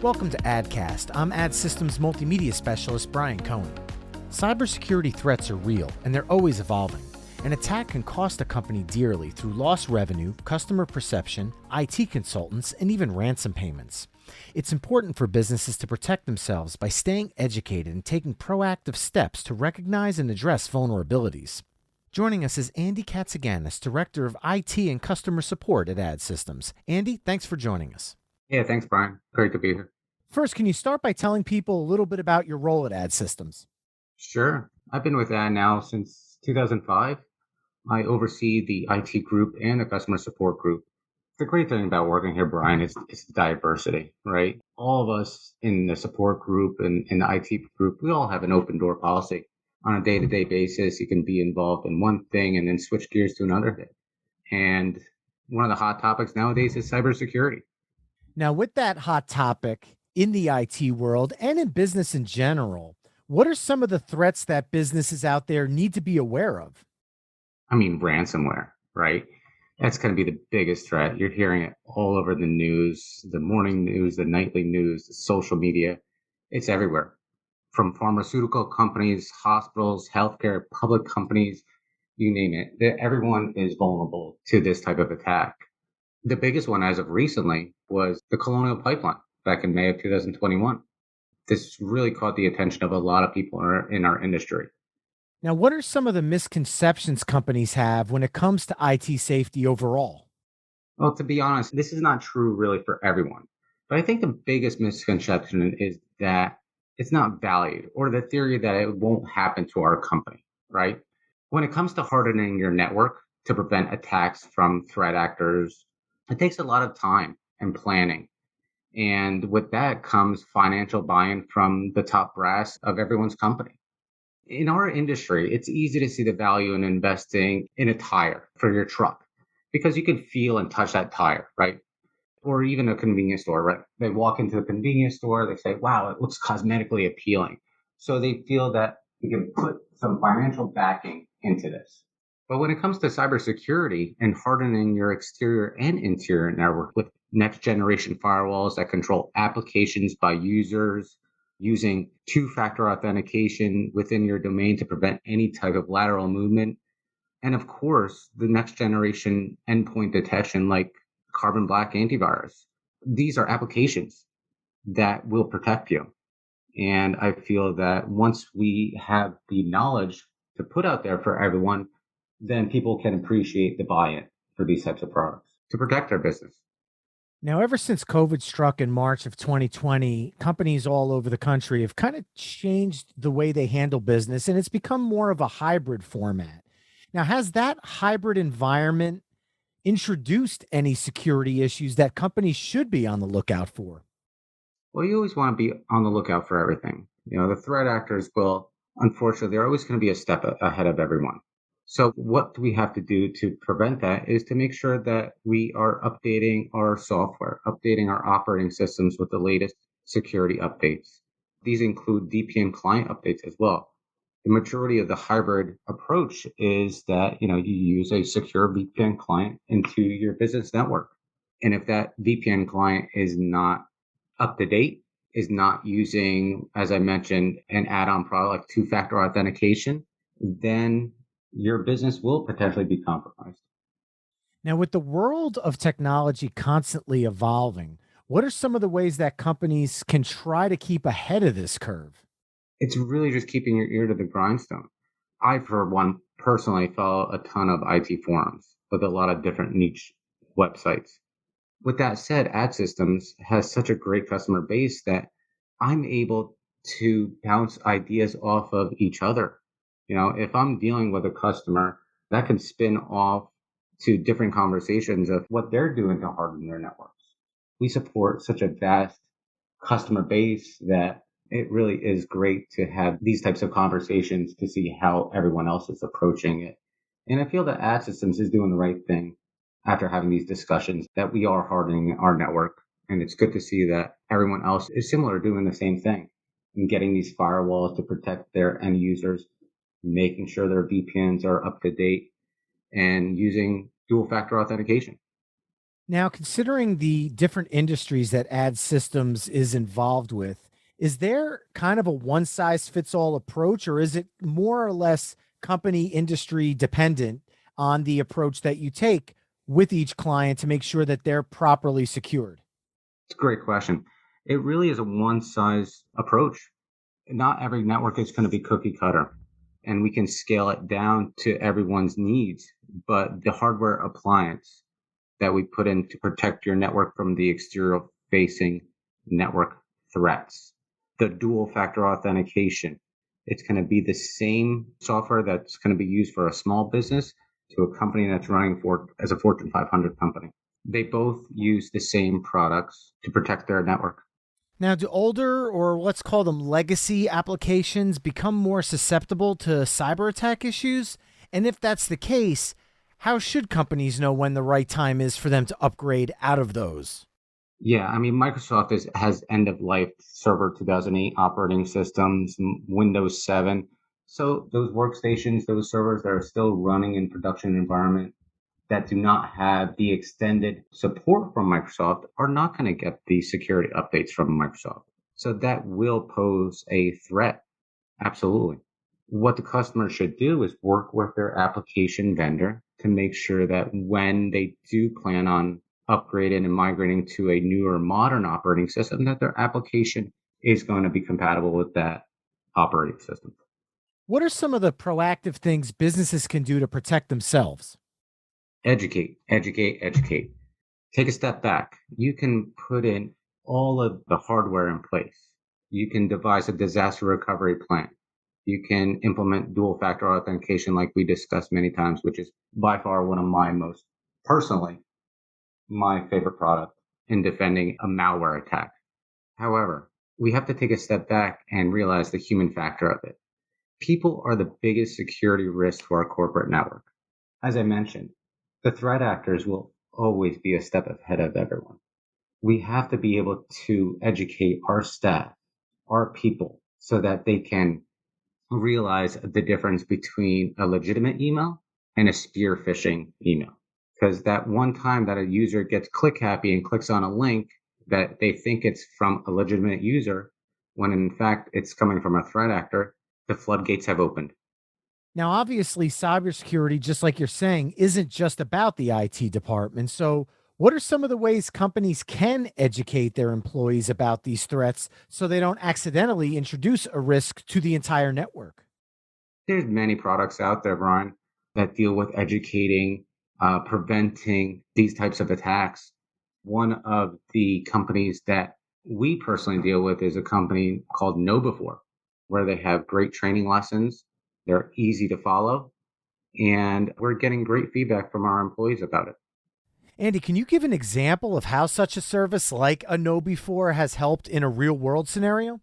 Welcome to ADDcast. I'm Systems Multimedia Specialist Brian Cohen. Cybersecurity threats are real, and they're always evolving. An attack can cost a company dearly through lost revenue, customer perception, IT consultants, and even ransom payments. It's important for businesses to protect themselves by staying educated and taking proactive steps to recognize and address vulnerabilities. Joining us is Andy Katsigiannis, Director of IT and Customer Support at ADDsystems. Andy, thanks for joining us. Yeah, thanks, Brian. Great to be here. First, can you start by telling people a little bit about your role at ADDsystems? Sure. I've been with AD now since 2005. I oversee the IT group and the customer support group. The great thing about working here, Brian, is diversity, right? All of us in the support group and in the IT group, we all have an open door policy. On a day-to-day basis, you can be involved in one thing and then switch gears to another thing. And one of the hot topics nowadays is cybersecurity. Now, with that hot topic in the IT world and in business in general, what are some of the threats that businesses out there need to be aware of? I mean, ransomware, right? That's going to be the biggest threat. You're hearing it all over the news, the morning news, the nightly news, the social media. It's everywhere. From pharmaceutical companies, hospitals, healthcare, public companies, you name it. Everyone is vulnerable to this type of attack. The biggest one as of recently was the Colonial Pipeline back in May of 2021. This really caught the attention of a lot of people in our industry. Now, what are some of the misconceptions companies have when it comes to IT safety overall? Well, to be honest, this is not true really for everyone. But I think the biggest misconception is that it's not valued, or the theory that it won't happen to our company, right? When it comes to hardening your network to prevent attacks from threat actors, it takes a lot of time and planning. And with that comes financial buy-in from the top brass of everyone's company. In our industry, it's easy to see the value in investing in a tire for your truck because you can feel and touch that tire, right? Or even a convenience store, right? They walk into the convenience store, they say, wow, it looks cosmetically appealing. So they feel that you can put some financial backing into this. But when it comes to cybersecurity and hardening your exterior and interior network with next generation firewalls that control applications by users, using two-factor authentication within your domain to prevent any type of lateral movement, and of course, the next generation endpoint detection like carbon black antivirus. These are applications that will protect you. And I feel that once we have the knowledge to put out there for everyone, then people can appreciate the buy-in for these types of products to protect their business. Now, ever since COVID struck in March of 2020, companies all over the country have kind of changed the way they handle business, and it's become more of a hybrid format. Now, has that hybrid environment introduced any security issues that companies should be on the lookout for? Well, you always want to be on the lookout for everything. The threat actors will, unfortunately, they're always going to be a step ahead of everyone. So what do we have to do to prevent that is to make sure that we are updating our software, updating our operating systems with the latest security updates. These include VPN client updates as well. The majority of the hybrid approach is that, you use a secure VPN client into your business network. And if that VPN client is not up to date, is not using, as I mentioned, an add-on product like two-factor authentication, then your business will potentially be compromised. Now, with the world of technology constantly evolving, what are some of the ways that companies can try to keep ahead of this curve? It's really just keeping your ear to the grindstone. I, for one, personally follow a ton of IT forums with a lot of different niche websites. With that said, AdSystems has such a great customer base that I'm able to bounce ideas off of each other. If I'm dealing with a customer, that can spin off to different conversations of what they're doing to harden their networks. We support such a vast customer base that it really is great to have these types of conversations to see how everyone else is approaching it. And I feel that AdSystems is doing the right thing after having these discussions, that we are hardening our network. And it's good to see that everyone else is similar, doing the same thing and getting these firewalls to protect their end users, making sure their VPNs are up to date, and using dual factor authentication. Now, considering the different industries that ad systems is involved with, is there kind of a one size fits all approach, or is it more or less company industry dependent on the approach that you take with each client to make sure that they're properly secured? It's a great question. It really is a one size approach. Not every network is going to be cookie cutter, and we can scale it down to everyone's needs. But the hardware appliance that we put in to protect your network from the exterior facing network threats, the dual factor authentication, it's going to be the same software that's going to be used for a small business to a company that's running for as a Fortune 500 company. They both use the same products to protect their network. Now, do older or let's call them legacy applications become more susceptible to cyber attack issues? And if that's the case, how should companies know when the right time is for them to upgrade out of those? Yeah, I mean, has end of life Server 2008 operating systems, Windows 7. So those workstations, those servers that are still running in production environment that do not have the extended support from Microsoft are not going to get the security updates from Microsoft. So that will pose a threat. Absolutely. What the customer should do is work with their application vendor to make sure that when they do plan on upgrading and migrating to a newer modern operating system, that their application is going to be compatible with that operating system. What are some of the proactive things businesses can do to protect themselves? Educate, educate, educate. Take a step back. You can put in all of the hardware in place. You can devise a disaster recovery plan. You can implement dual factor authentication, like we discussed many times, which is by far one of my most personally my favorite product in defending a malware attack. However, we have to take a step back and realize the human factor of it. People are the biggest security risk to our corporate network. As I mentioned, the threat actors will always be a step ahead of everyone. We have to be able to educate our staff, our people, so that they can realize the difference between a legitimate email and a spear phishing email. Because that one time that a user gets click happy and clicks on a link that they think it's from a legitimate user, when in fact it's coming from a threat actor, the floodgates have opened. Now, obviously, cybersecurity, just like you're saying, isn't just about the IT department. So, what are some of the ways companies can educate their employees about these threats so they don't accidentally introduce a risk to the entire network? There's many products out there, Brian, that deal with educating, preventing these types of attacks. One of the companies that we personally deal with is a company called Know Before, where they have great training lessons. They're easy to follow, and we're getting great feedback from our employees about it. Andy, can you give an example of how such a service like a Know Before has helped in a real world scenario?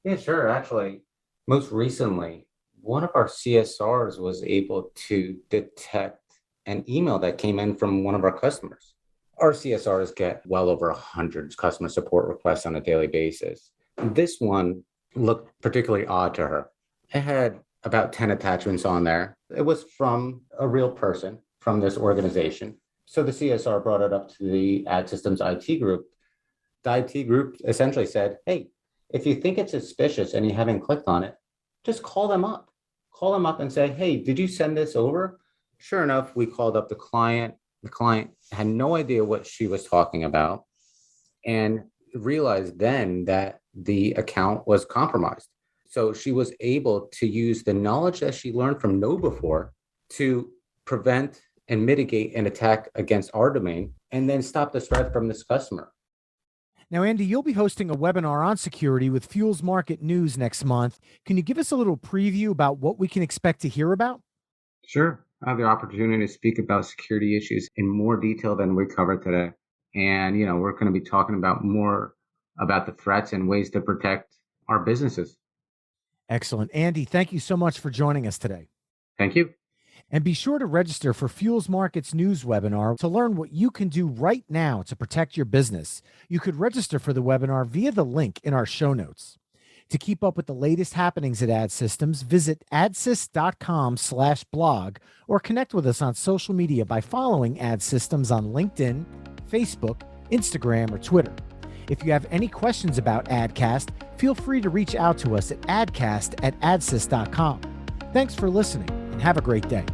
Yeah, sure. Actually, most recently, one of our CSRs was able to detect an email that came in from one of our customers. Our CSRs get well over 100 customer support requests on a daily basis. This one looked particularly odd to her. It had about 10 attachments on there. It was from a real person from this organization. So the CSR brought it up to the Ad Systems IT group. The IT group essentially said, hey, if you think it's suspicious and you haven't clicked on it, just call them up. Call them up and say, hey, did you send this over? Sure enough, we called up the client. The client had no idea what she was talking about and realized then that the account was compromised. So she was able to use the knowledge that she learned from Know Before to prevent and mitigate an attack against our domain and then stop the spread from this customer. Now, Andy, you'll be hosting a webinar on security with Fuels Market News next month. Can you give us a little preview about what we can expect to hear about? Sure. I have the opportunity to speak about security issues in more detail than we covered today. And, we're going to be talking about more about the threats and ways to protect our businesses. Excellent. Andy, thank you so much for joining us today. Thank you. And be sure to register for Fuels Markets News webinar to learn what you can do right now to protect your business. You could register for the webinar via the link in our show notes. To keep up with the latest happenings at Ad Systems, visit adsys.com/blog or connect with us on social media by following Ad Systems on LinkedIn, Facebook, Instagram, or Twitter. If you have any questions about ADDcast, feel free to reach out to us at addcast@adsys.com. Thanks for listening and have a great day.